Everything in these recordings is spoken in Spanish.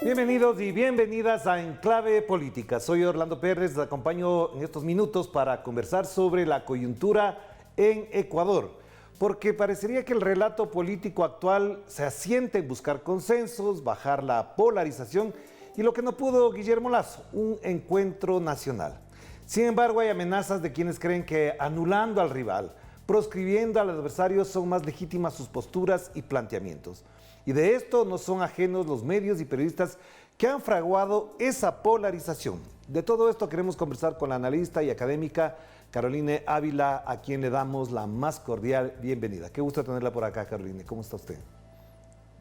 Bienvenidos y bienvenidas a Enclave Política. Soy Orlando Pérez, les acompaño en estos minutos para conversar sobre la coyuntura en Ecuador, porque parecería que el relato político actual se asienta en buscar consensos, bajar la polarización y lo que no pudo Guillermo Lasso, un encuentro nacional. Sin embargo, hay amenazas de quienes creen que anulando al rival, proscribiendo al adversario, son más legítimas sus posturas y planteamientos. Y de esto no son ajenos los medios y periodistas que han fraguado esa polarización. De todo esto queremos conversar con la analista y académica Caroline Ávila, a quien le damos la más cordial bienvenida. Qué gusto tenerla por acá, Caroline. ¿Cómo está usted?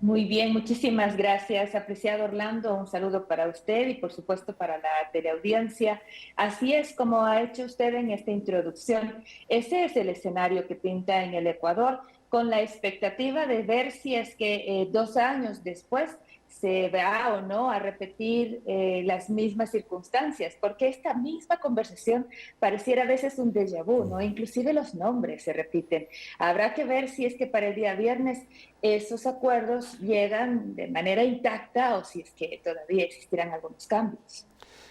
Muy bien, muchísimas gracias, apreciado Orlando. Un saludo para usted y por supuesto para la teleaudiencia. Así es como ha hecho usted en esta introducción. Ese es el escenario que pinta en el Ecuador, con la expectativa de ver si es que 2 años después se va o no a repetir las mismas circunstancias, porque esta misma conversación pareciera a veces un déjà vu, ¿no? Inclusive los nombres se repiten. Habrá que ver si es que para el día viernes esos acuerdos llegan de manera intacta o si es que todavía existirán algunos cambios.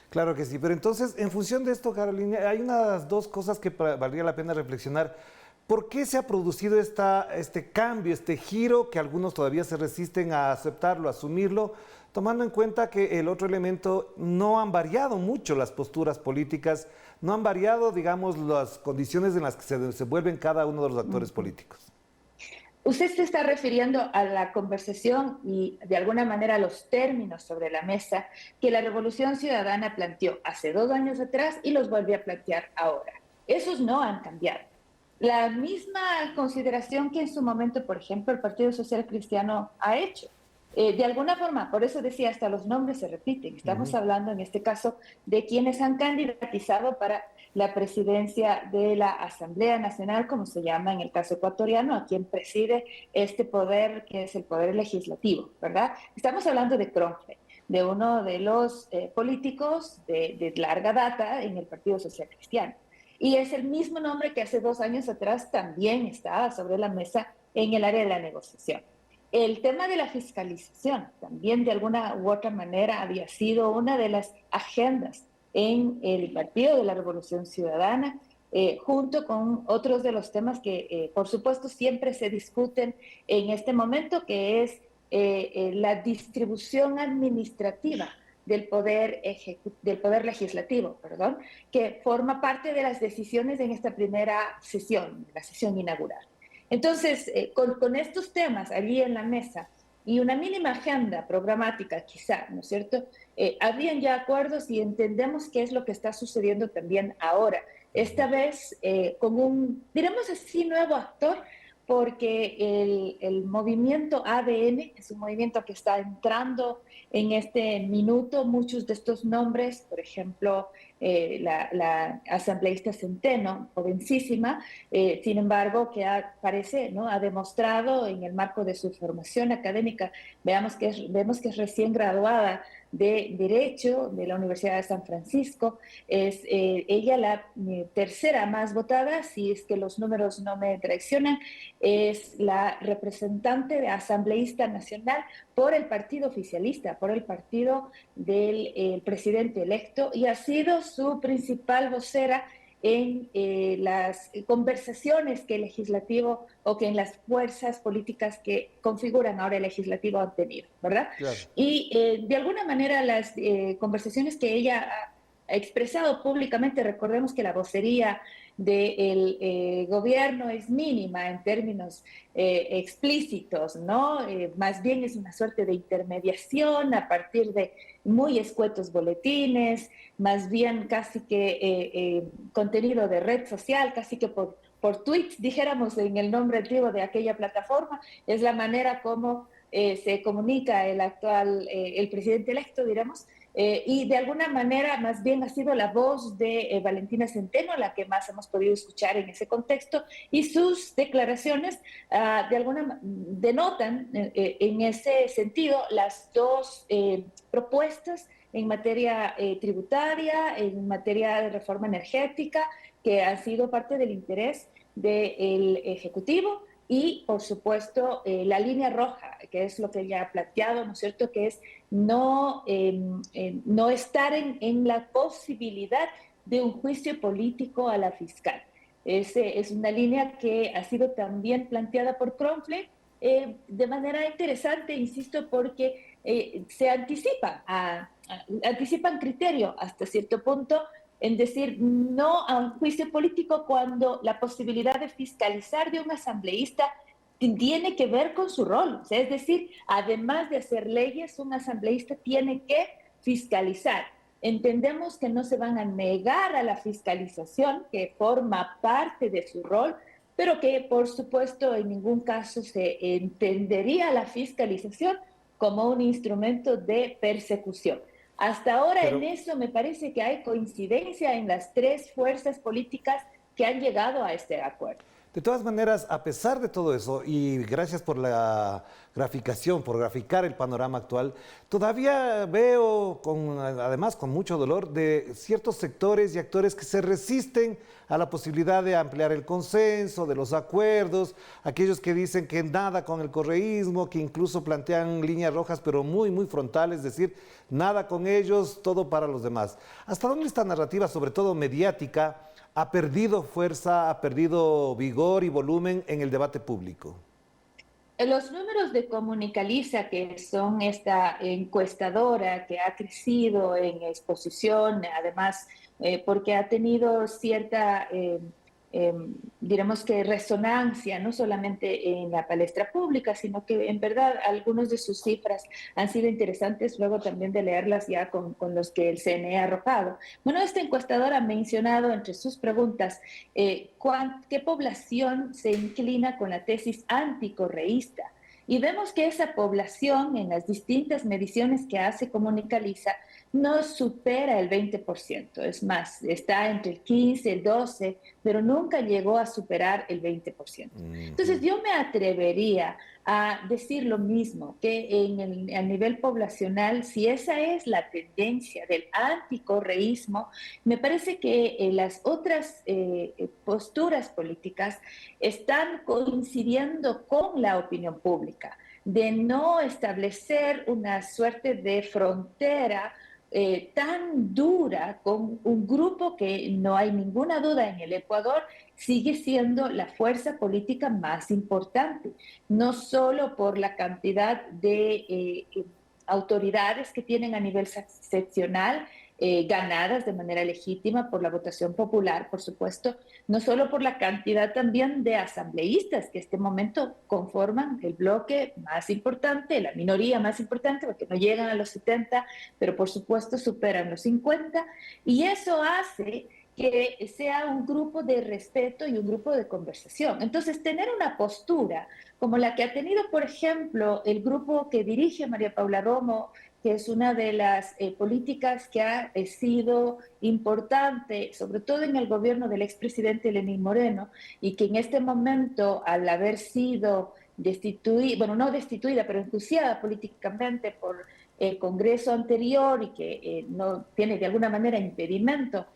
Claro que sí, pero entonces, en función de esto, Carolina, hay unas dos cosas que valdría la pena reflexionar. ¿Por qué se ha producido este cambio, este giro que algunos todavía se resisten a aceptarlo, a asumirlo, tomando en cuenta que el otro elemento no han variado mucho las posturas políticas, no han variado, digamos, las condiciones en las que se desenvuelven cada uno de los actores políticos? Usted se está refiriendo a la conversación y de alguna manera a los términos sobre la mesa que la Revolución Ciudadana planteó hace 2 años atrás y los vuelve a plantear ahora. Esos no han cambiado. La misma consideración que en su momento, por ejemplo, el Partido Social Cristiano ha hecho. De alguna forma, por eso decía, hasta los nombres se repiten. Estamos hablando en este caso de quienes han candidatizado para la presidencia de la Asamblea Nacional, como se llama en el caso ecuatoriano, a quien preside este poder que es el poder legislativo, ¿verdad? Estamos hablando de Cronje, de uno de los políticos de larga data en el Partido Social Cristiano. Y es el mismo nombre que hace 2 años atrás también estaba sobre la mesa en el área de la negociación. El tema de la fiscalización también de alguna u otra manera había sido una de las agendas en el Partido de la Revolución Ciudadana, junto con otros de los temas que, por supuesto, siempre se discuten en este momento, que es la distribución administrativa del poder legislativo, perdón, que forma parte de las decisiones en esta primera sesión, la sesión inaugural. Entonces, con estos temas allí en la mesa y una mínima agenda programática quizá, ¿no es cierto? Habían ya acuerdos y entendemos qué es lo que está sucediendo también ahora. Esta vez con un, diremos así, nuevo actor, porque el movimiento ADN es un movimiento que está entrando en este minuto. Muchos de estos nombres, por ejemplo, la asambleísta Centeno, jovencísima, sin embargo, que parece, ¿no? Ha demostrado en el marco de su formación académica, vemos que es recién graduada de Derecho de la Universidad de San Francisco, es ella la tercera más votada, si es que los números no me traicionan, es la representante de asambleísta nacional por el partido oficialista, por el partido del presidente electo, y ha sido su principal vocera en las conversaciones que el legislativo o que en las fuerzas políticas que configuran ahora el legislativo han tenido, ¿verdad? Claro. Y de alguna manera las conversaciones que ella ha expresado públicamente, recordemos que la vocería del gobierno es mínima en términos explícitos, ¿no? Más bien es una suerte de intermediación a partir de muy escuetos boletines, más bien casi que contenido de red social, casi que por tweets, dijéramos en el nombre antiguo de aquella plataforma, es la manera como se comunica el presidente electo, diremos, y de alguna manera más bien ha sido la voz de Valentina Centeno la que más hemos podido escuchar en ese contexto, y sus declaraciones de alguna denotan en ese sentido las dos propuestas en materia tributaria, en materia de reforma energética, que han sido parte del interés del Ejecutivo y, por supuesto, la línea roja, que es lo que ya ha planteado, ¿no es cierto?, que es no estar en la posibilidad de un juicio político a la fiscal. Es una línea que ha sido también planteada por Kronfle de manera interesante, insisto, porque se anticipan criterio hasta cierto punto en decir no a un juicio político cuando la posibilidad de fiscalizar de un asambleísta tiene que ver con su rol. O sea, es decir, además de hacer leyes, un asambleísta tiene que fiscalizar. Entendemos que no se van a negar a la fiscalización, que forma parte de su rol, pero que por supuesto en ningún caso se entendería la fiscalización como un instrumento de persecución. Hasta ahora en Pero eso me parece que hay coincidencia en las tres fuerzas políticas que han llegado a este acuerdo. de todas maneras, a pesar de todo eso, y gracias por la graficación, por graficar el panorama actual, todavía veo, además con mucho dolor, de ciertos sectores y actores que se resisten a la posibilidad de ampliar el consenso, de los acuerdos, aquellos que dicen que nada con el correísmo, que incluso plantean líneas rojas, pero muy, muy frontales, es decir, nada con ellos, todo para los demás. ¿Hasta dónde esta narrativa, sobre todo mediática, ha perdido fuerza, ha perdido vigor y volumen en el debate público? Los números de Comunicaliza, que son esta encuestadora que ha crecido en exposición, además porque ha tenido cierta, diremos que resonancia, no solamente en la palestra pública, sino que en verdad algunas de sus cifras han sido interesantes luego también de leerlas ya con los que el CNE ha arrojado. Bueno, esta encuestadora ha mencionado entre sus preguntas qué población se inclina con la tesis anticorreísta. Y vemos que esa población, en las distintas mediciones que hace Comunicaliza, no supera el 20%. Es más, está entre el 15, el 12, pero nunca llegó a superar el 20%. Entonces, yo me atrevería a decir lo mismo, que a nivel poblacional, si esa es la tendencia del anticorreísmo, me parece que las otras posturas políticas están coincidiendo con la opinión pública, de no establecer una suerte de frontera tan dura con un grupo que no hay ninguna duda en el Ecuador sigue siendo la fuerza política más importante, no solo por la cantidad de autoridades que tienen a nivel seccional, ganadas de manera legítima por la votación popular, por supuesto, no solo por la cantidad también de asambleístas que en este momento conforman el bloque más importante, la minoría más importante, porque no llegan a los 70, pero por supuesto superan los 50, y eso hace que sea un grupo de respeto y un grupo de conversación. Entonces, tener una postura como la que ha tenido, por ejemplo, el grupo que dirige María Paula Romo, que es una de las políticas que ha sido importante, sobre todo en el gobierno del expresidente Lenín Moreno, y que en este momento, al haber sido destituida, bueno, no destituida, pero enjuiciada políticamente por el Congreso anterior y que no tiene de alguna manera impedimento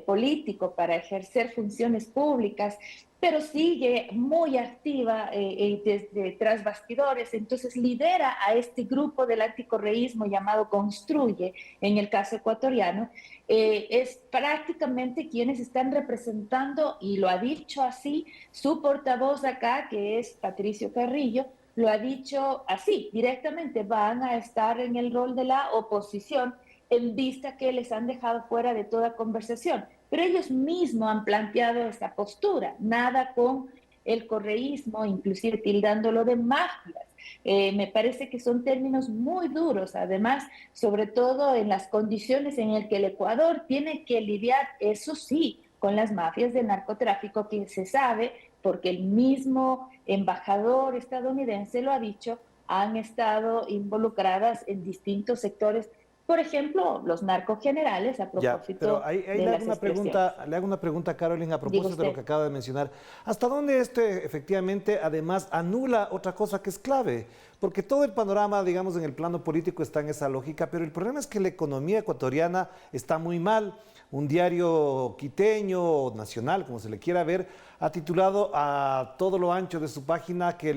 político para ejercer funciones públicas, pero sigue muy activa desde tras bastidores, entonces lidera a este grupo del anticorreísmo llamado Construye, en el caso ecuatoriano, es prácticamente quienes están representando, y lo ha dicho así, su portavoz acá, que es Patricio Carrillo, lo ha dicho así, directamente, van a estar en el rol de la oposición en vista que les han dejado fuera de toda conversación. Pero ellos mismos han planteado esta postura, nada con el correísmo, inclusive tildándolo de mafias. Me parece que son términos muy duros, además, sobre todo en las condiciones en las que el Ecuador tiene que lidiar, eso sí, con las mafias de narcotráfico, que se sabe, porque el mismo embajador estadounidense lo ha dicho, han estado involucradas en distintos sectores. Por ejemplo, los narcogenerales, a Ya, pero propósito ahí de le hago las una expresiones. pregunta, Caroline, a Diga propósito de lo usted. que acaba de mencionar. ¿Hasta dónde esto efectivamente además anula otra cosa que es clave? porque todo el panorama, digamos, en el plano político está en esa lógica, pero el problema es que la economía ecuatoriana está muy mal. Un diario quiteño o nacional, como se le quiera ver, ha titulado a todo lo ancho de su página que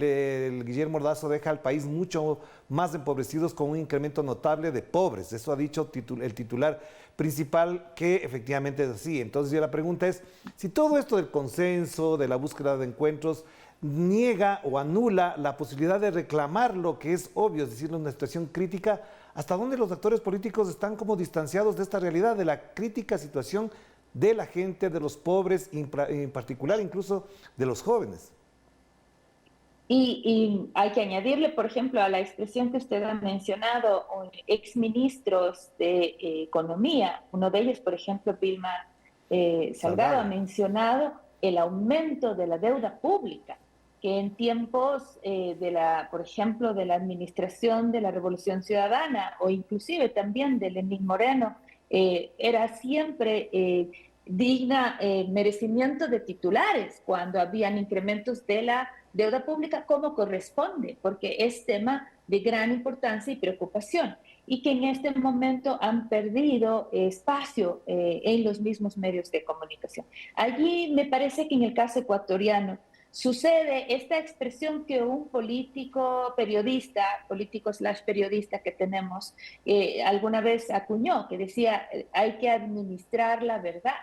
el Guillermo Ordaz deja al país mucho más empobrecidos con un incremento notable de pobres. Eso ha dicho el titular principal, que efectivamente es así. Entonces ya la pregunta es, si todo esto del consenso, de la búsqueda de encuentros, niega o anula la posibilidad de reclamar lo que es obvio, es decir, una situación crítica, ¿hasta dónde los actores políticos están como distanciados de esta realidad, de la crítica situación de la gente, de los pobres, en particular incluso de los jóvenes? Y hay que añadirle, por ejemplo, a la expresión que usted ha mencionado, exministros de Economía, uno de ellos, por ejemplo, Vilma Salgado, ha mencionado el aumento de la deuda pública, que en tiempos por ejemplo, de la administración de la Revolución Ciudadana o inclusive también de Lenín Moreno, era siempre digna merecimiento de titulares cuando habían incrementos de la deuda pública como corresponde, porque es tema de gran importancia y preocupación, y que en este momento han perdido espacio en los mismos medios de comunicación. Allí me parece que en el caso ecuatoriano sucede esta expresión que un político/periodista que tenemos alguna vez acuñó, que decía, hay que administrar la verdad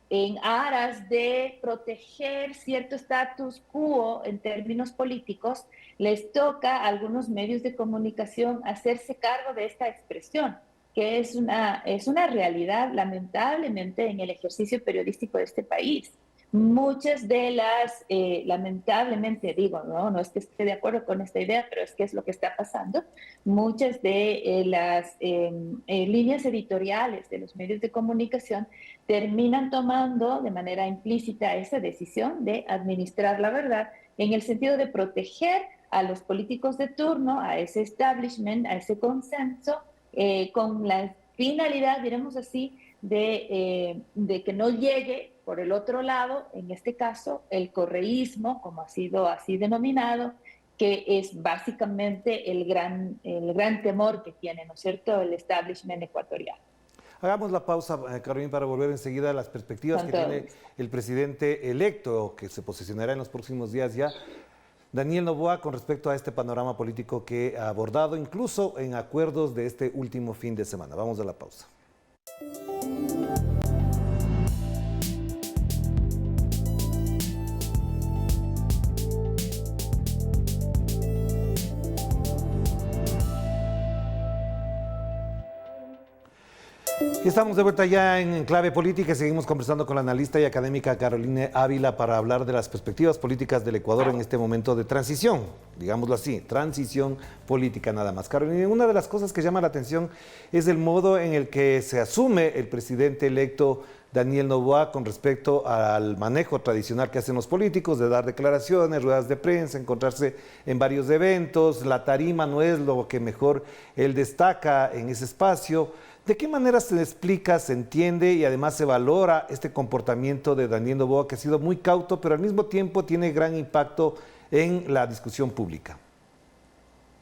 en aras de proteger cierto status quo en términos políticos. Les toca a algunos medios de comunicación hacerse cargo de esta expresión, que es una realidad lamentablemente en el ejercicio periodístico de este país. Muchas de las, lamentablemente digo, no es que esté de acuerdo con esta idea, pero es que es lo que está pasando, muchas de las líneas editoriales de los medios de comunicación terminan tomando de manera implícita esa decisión de administrar la verdad en el sentido de proteger a los políticos de turno, a ese establishment, a ese consenso, con la finalidad, diremos así, de que no llegue por el otro lado, en este caso, el correísmo, como ha sido así denominado, que es básicamente el gran temor que tiene, ¿no es cierto?, el establishment ecuatoriano. Hagamos la pausa, Carolina, para volver enseguida a las perspectivas que tiene el presidente electo, que se posicionará en los próximos días ya, Daniel Noboa, con respecto a este panorama político que ha abordado, incluso en acuerdos de este último fin de semana. Vamos a la pausa. Estamos de vuelta ya en Clave Política y seguimos conversando con la analista y académica Carolina Ávila para hablar de las perspectivas políticas del Ecuador en este momento de transición, digámoslo así, transición política nada más. Carolina, una de las cosas que llama la atención es el modo en el que se asume el presidente electo Daniel Noboa con respecto al manejo tradicional que hacen los políticos de dar declaraciones, ruedas de prensa, encontrarse en varios eventos. La tarima no es lo que mejor él destaca en ese espacio. ¿De qué manera se explica, se entiende y además se valora este comportamiento de Daniel Noboa, que ha sido muy cauto, pero al mismo tiempo tiene gran impacto en la discusión pública?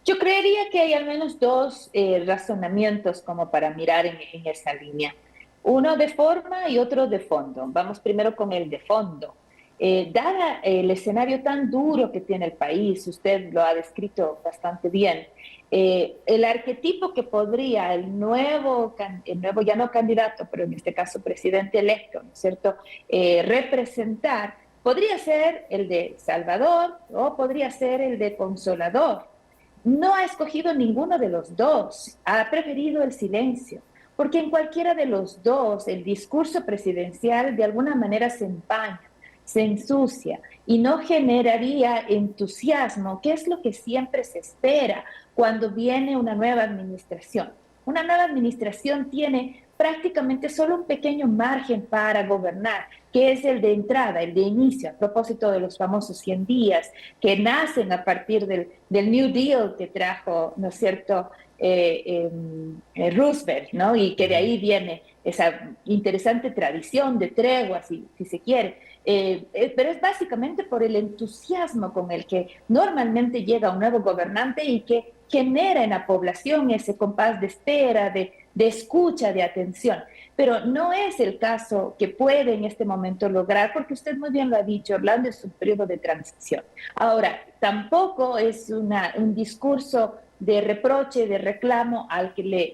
Yo creería que hay al menos dos razonamientos como para mirar en esa línea. Uno de forma y otro de fondo. Vamos primero con el de fondo. Dada el escenario tan duro que tiene el país, usted lo ha descrito bastante bien, el arquetipo que podría el nuevo ya no candidato, pero en este caso presidente electo, ¿no es cierto?, representar, podría ser el de Salvador o podría ser el de Consolador. No ha escogido ninguno de los dos, ha preferido el silencio, porque en cualquiera de los dos el discurso presidencial de alguna manera se empaña, se ensucia y no generaría entusiasmo, que es lo que siempre se espera cuando viene una nueva administración. Una nueva administración tiene prácticamente solo un pequeño margen para gobernar, que es el de entrada, el de inicio, a propósito de los famosos 100 días que nacen a partir del New Deal que trajo, ¿no es cierto?, Roosevelt, ¿no? Y que de ahí viene esa interesante tradición de tregua, si se quiere. Pero es básicamente por el entusiasmo con el que normalmente llega un nuevo gobernante y que genera en la población ese compás de espera, de escucha, de atención. Pero no es el caso que puede en este momento lograr, porque usted muy bien lo ha dicho, Orlando, es un periodo de transición. Ahora, tampoco es un discurso de reproche, de reclamo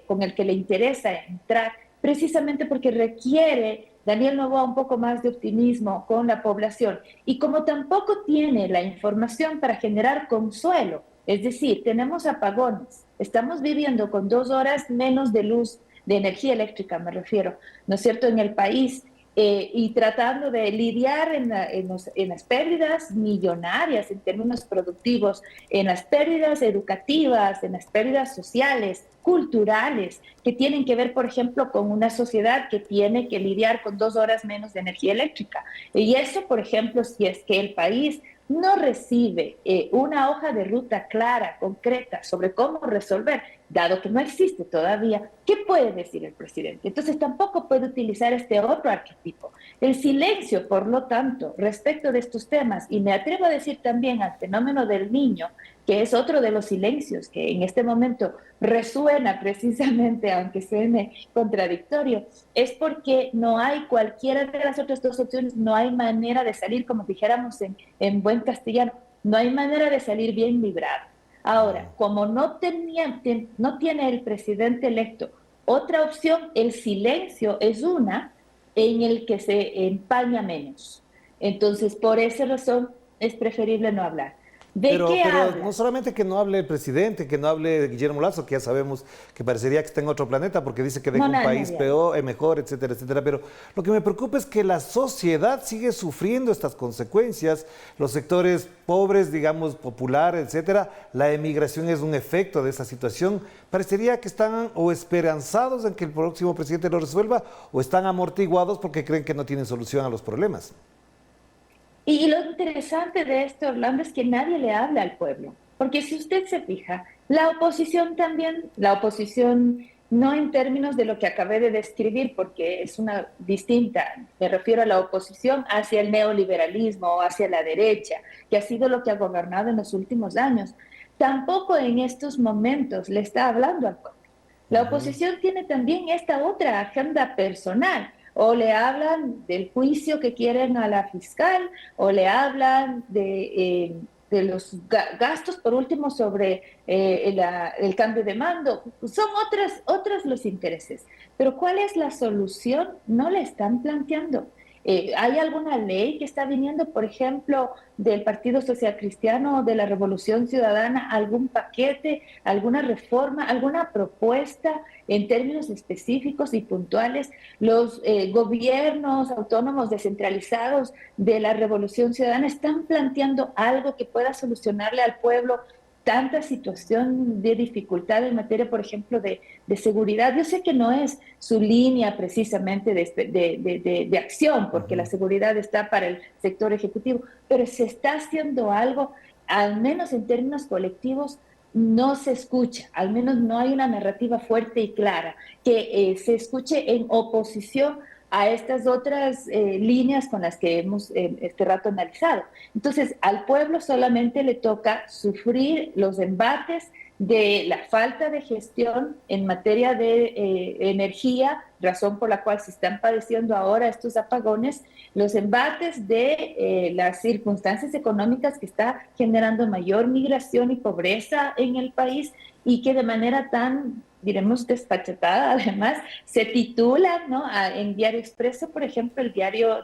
con el que le interesa entrar, precisamente porque requiere Daniel Noboa un poco más de optimismo con la población. Y como tampoco tiene la información para generar consuelo, es decir, tenemos apagones, estamos viviendo con 2 horas menos de luz, de energía eléctrica me refiero, ¿no es cierto?, en el país, y tratando de lidiar en las pérdidas millonarias en términos productivos, en las pérdidas educativas, en las pérdidas sociales, culturales, que tienen que ver, por ejemplo, con una sociedad que tiene que lidiar con 2 horas menos de energía eléctrica. Y eso, por ejemplo, si es que el país no recibe una hoja de ruta clara, concreta, sobre cómo resolver, dado que no existe todavía, ¿qué puede decir el presidente? Entonces tampoco puede utilizar este otro arquetipo. El silencio, por lo tanto, respecto de estos temas, y me atrevo a decir también al fenómeno del niño, que es otro de los silencios que en este momento resuena precisamente, aunque suene contradictorio, es porque no hay cualquiera de las otras dos opciones, no hay manera de salir, como dijéramos en buen castellano, no hay manera de salir bien librado. Ahora, como no tiene el presidente electo otra opción, el silencio es una en el que se empaña menos. Entonces, por esa razón, es preferible no hablar. ¿De qué Pero no habla? solamente que no hable el presidente, que no hable Guillermo Lazo, que ya sabemos que parecería que está en otro planeta porque dice que deja No, un país nadie habla. peor, mejor, etcétera, etcétera. Pero lo que me preocupa es que la sociedad sigue sufriendo estas consecuencias. Los sectores pobres, digamos, populares, etcétera, la emigración es un efecto de esa situación. Parecería que están o esperanzados en que el próximo presidente lo resuelva o están amortiguados porque creen que no tienen solución a los problemas. Y lo interesante de esto, Orlando, es que nadie le habla al pueblo, porque si usted se fija, la oposición también, la oposición no en términos de lo que acabé de describir, porque es una distinta, me refiero a la oposición hacia el neoliberalismo o hacia la derecha, que ha sido lo que ha gobernado en los últimos años, tampoco en estos momentos le está hablando al pueblo. La oposición tiene también esta otra agenda personal, o le hablan del juicio que quieren a la fiscal, o le hablan de los gastos, por último, sobre el cambio de mando. Son otros los intereses. Pero ¿cuál es la solución? No le están planteando. ¿Hay alguna ley que está viniendo, por ejemplo, del Partido Social Cristiano, de la Revolución Ciudadana, algún paquete, alguna reforma, alguna propuesta en términos específicos y puntuales? Los gobiernos autónomos descentralizados de la Revolución Ciudadana están planteando algo que pueda solucionarle al pueblo tanta situación de dificultad en materia, por ejemplo, de seguridad. Yo sé que no es su línea precisamente de acción, porque la seguridad está para el sector ejecutivo, pero se está haciendo algo, al menos en términos colectivos, no se escucha, al menos no hay una narrativa fuerte y clara que se escuche en oposición a estas otras líneas con las que hemos este rato analizado. Entonces, al pueblo solamente le toca sufrir los embates de la falta de gestión en materia de energía, razón por la cual se están padeciendo ahora estos apagones, los embates de las circunstancias económicas que está generando mayor migración y pobreza en el país y que de manera tan, diremos, despachatada, además, se titula, ¿no?, en Diario Expreso, por ejemplo, el diario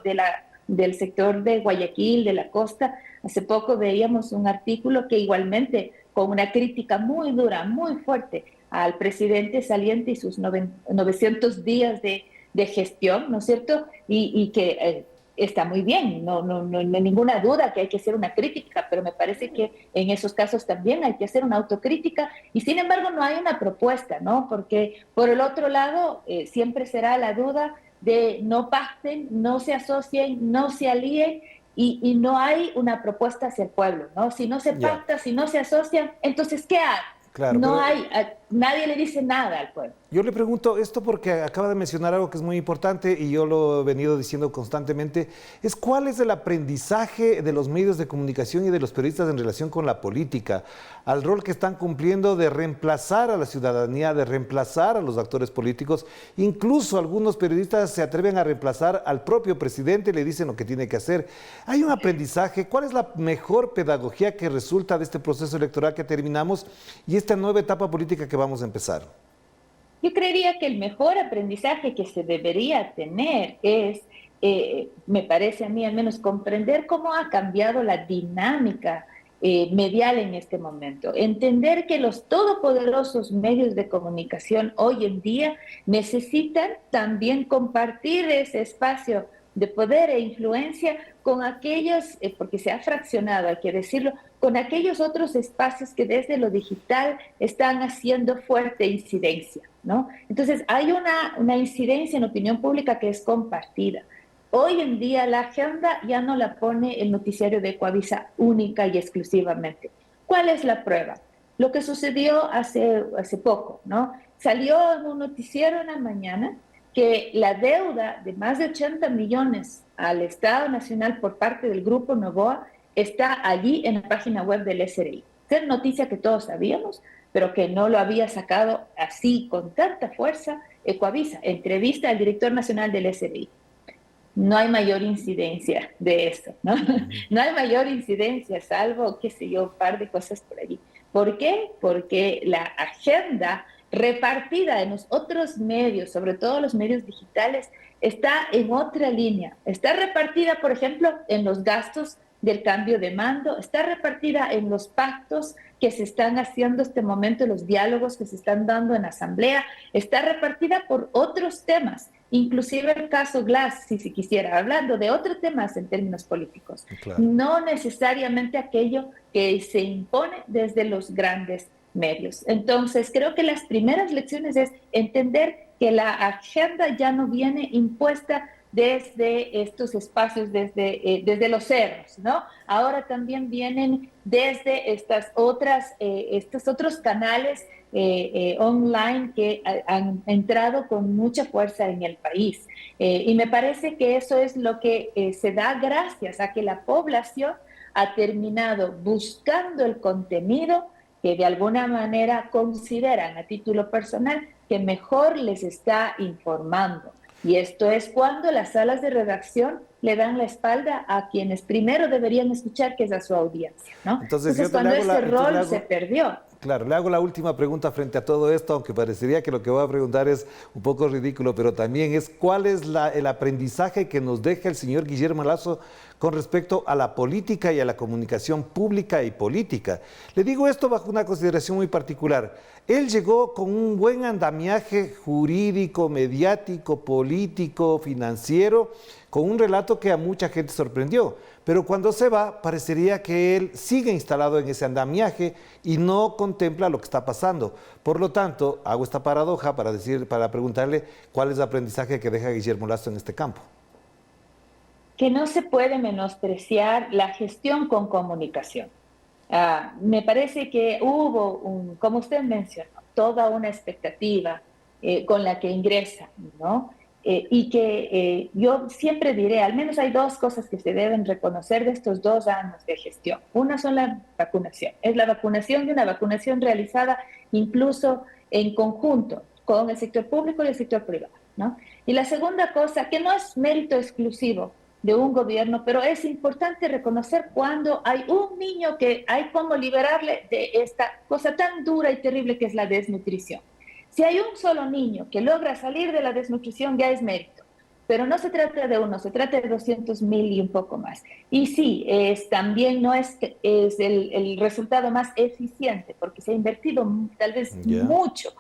del sector de Guayaquil, de la costa. Hace poco veíamos un artículo que igualmente, con una crítica muy dura, muy fuerte al presidente saliente y sus 900 días de gestión, ¿no es cierto? Y que está muy bien, no hay ninguna duda que hay que hacer una crítica, pero me parece que en esos casos también hay que hacer una autocrítica y sin embargo no hay una propuesta, ¿no? Porque por el otro lado siempre será la duda de no pacten, no se asocien, no se alíen y no hay una propuesta hacia el pueblo, ¿no? Si no se Ya, pacta, si no se asocian, entonces ¿qué hay? claro, No pero hay nadie le dice nada al pueblo. Yo le pregunto esto porque acaba de mencionar algo que es muy importante y yo lo he venido diciendo constantemente, es cuál es el aprendizaje de los medios de comunicación y de los periodistas en relación con la política, al rol que están cumpliendo de reemplazar a la ciudadanía, de reemplazar a los actores políticos. Incluso algunos periodistas se atreven a reemplazar al propio presidente y le dicen lo que tiene que hacer. Hay un aprendizaje. ¿Cuál es la mejor pedagogía que resulta de este proceso electoral que terminamos y esta nueva etapa política que vamos a empezar? Yo creería que el mejor aprendizaje que se debería tener es, me parece a mí al menos, comprender cómo ha cambiado la dinámica medial en este momento. Entender que los todopoderosos medios de comunicación hoy en día necesitan también compartir ese espacio de poder e influencia con aquellos, porque se ha fraccionado, hay que decirlo, con aquellos otros espacios que desde lo digital están haciendo fuerte incidencia, ¿no? Entonces, hay una incidencia en opinión pública que es compartida. Hoy en día la agenda ya no la pone el noticiario de Ecuavisa única y exclusivamente. ¿Cuál es la prueba? Lo que sucedió hace poco, ¿no? Salió en un noticiero en la mañana que la deuda de más de 80 millones al Estado Nacional por parte del Grupo Novoa está allí en la página web del SRI. Es noticia que todos sabíamos, pero que no lo había sacado así con tanta fuerza Ecuavisa. Entrevista al director nacional del SRI. No hay mayor incidencia de eso, ¿no? No hay mayor incidencia, salvo, qué sé yo, un par de cosas por allí. ¿Por qué? Porque la agenda repartida en los otros medios, sobre todo los medios digitales, está en otra línea. Está repartida, por ejemplo, en los gastos del cambio de mando, está repartida en los pactos que se están haciendo este momento, los diálogos que se están dando en la asamblea, está repartida por otros temas, inclusive el caso Glass, si se quisiera, hablando de otros temas en términos políticos, claro. No necesariamente aquello que se impone desde los grandes medios. Entonces, creo que las primeras lecciones es entender que la agenda ya no viene impuesta desde estos espacios, desde los cerros, ¿no? Ahora también vienen desde estos otros canales online que han entrado con mucha fuerza en el país. Y me parece que eso es lo que se da gracias a que la población ha terminado buscando el contenido que de alguna manera consideran a título personal que mejor les está informando. Y esto es cuando las salas de redacción le dan la espalda a quienes primero deberían escuchar, que es a su audiencia, ¿no? Entonces cuando ese rol se perdió. Claro, le hago la última pregunta frente a todo esto, aunque parecería que lo que voy a preguntar es un poco ridículo, pero también es ¿cuál es el aprendizaje que nos deja el señor Guillermo Lasso con respecto a la política y a la comunicación pública y política? Le digo esto bajo una consideración muy particular. Él llegó con un buen andamiaje jurídico, mediático, político, financiero, con un relato que a mucha gente sorprendió. Pero cuando se va, parecería que él sigue instalado en ese andamiaje y no contempla lo que está pasando. Por lo tanto, hago esta paradoja para preguntarle cuál es el aprendizaje que deja Guillermo Lasso en este campo. Que no se puede menospreciar la gestión con comunicación. Me parece que hubo, como usted mencionó, toda una expectativa con la que ingresa, ¿no? Y que yo siempre diré, al menos hay dos cosas que se deben reconocer de estos 2 años de gestión. Una son la vacunación, es la vacunación y una vacunación realizada incluso en conjunto con el sector público y el sector privado, ¿no? Y la segunda cosa, que no es mérito exclusivo de un gobierno, pero es importante reconocer cuando hay un niño que hay como liberarle de esta cosa tan dura y terrible que es la desnutrición. Si hay un solo niño que logra salir de la desnutrición, ya es mérito. Pero no se trata de uno, se trata de 200,000 y un poco más. Y sí, también no es el resultado más eficiente, porque se ha invertido tal vez mucho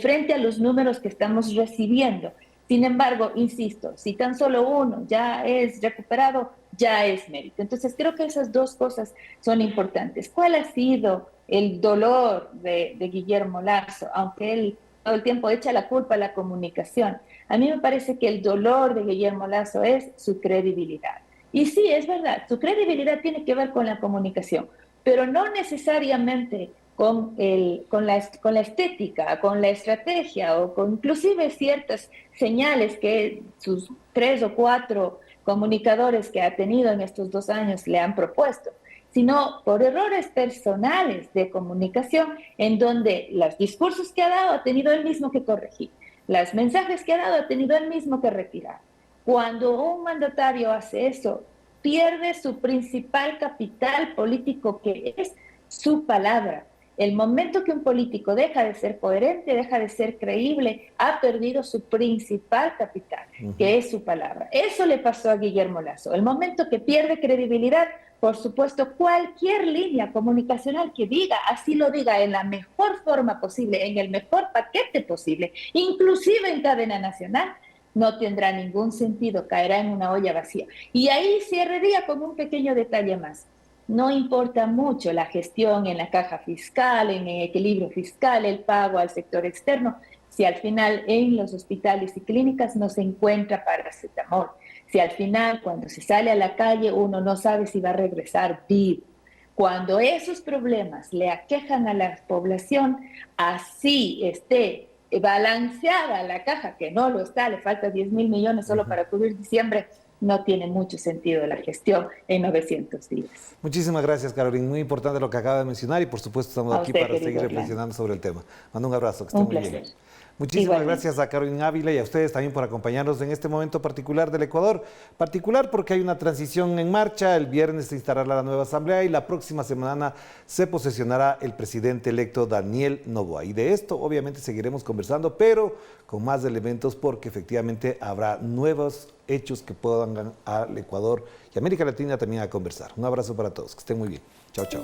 frente a los números que estamos recibiendo. Sin embargo, insisto, si tan solo uno ya es recuperado, ya es mérito. Entonces, creo que esas dos cosas son importantes. ¿Cuál ha sido el dolor de Guillermo Lasso? Aunque él todo el tiempo echa la culpa a la comunicación. A mí me parece que el dolor de Guillermo Lasso es su credibilidad. Y sí, es verdad, su credibilidad tiene que ver con la comunicación, pero no necesariamente con la estética, con la estrategia o con inclusive ciertas señales que sus 3 o 4 comunicadores que ha tenido en estos 2 años le han propuesto, sino por errores personales de comunicación en donde los discursos que ha dado ha tenido él mismo que corregir, los mensajes que ha dado ha tenido él mismo que retirar. Cuando un mandatario hace eso, pierde su principal capital político, que es su palabra. El momento que un político deja de ser coherente, deja de ser creíble, ha perdido su principal capital, que es su palabra. Eso le pasó a Guillermo Lasso. El momento que pierde credibilidad, por supuesto, cualquier línea comunicacional que diga, así lo diga en la mejor forma posible, en el mejor paquete posible, inclusive en cadena nacional, no tendrá ningún sentido, caerá en una olla vacía. Y ahí cerraría con un pequeño detalle más. No importa mucho la gestión en la caja fiscal, en el equilibrio fiscal, el pago al sector externo, si al final en los hospitales y clínicas no se encuentra paracetamol, si al final cuando se sale a la calle uno no sabe si va a regresar vivo. Cuando esos problemas le aquejan a la población, así esté balanceada la caja, que no lo está, le falta 10.000 millones solo para cubrir diciembre, no tiene mucho sentido la gestión en 900 días. Muchísimas gracias, Carolina. Muy importante lo que acaba de mencionar y por supuesto estamos aquí para seguir reflexionando sobre el tema. Mando un abrazo, que esté muy bien. Muchísimas gracias a Carolina Ávila y a ustedes también por acompañarnos en este momento particular del Ecuador. Particular porque hay una transición en marcha. El viernes se instalará la nueva asamblea y la próxima semana se posesionará el presidente electo Daniel Noboa. Y de esto obviamente seguiremos conversando, pero con más elementos porque efectivamente habrá nuevos hechos que puedan al Ecuador y América Latina también a conversar. Un abrazo para todos. Que estén muy bien. Chao, chao.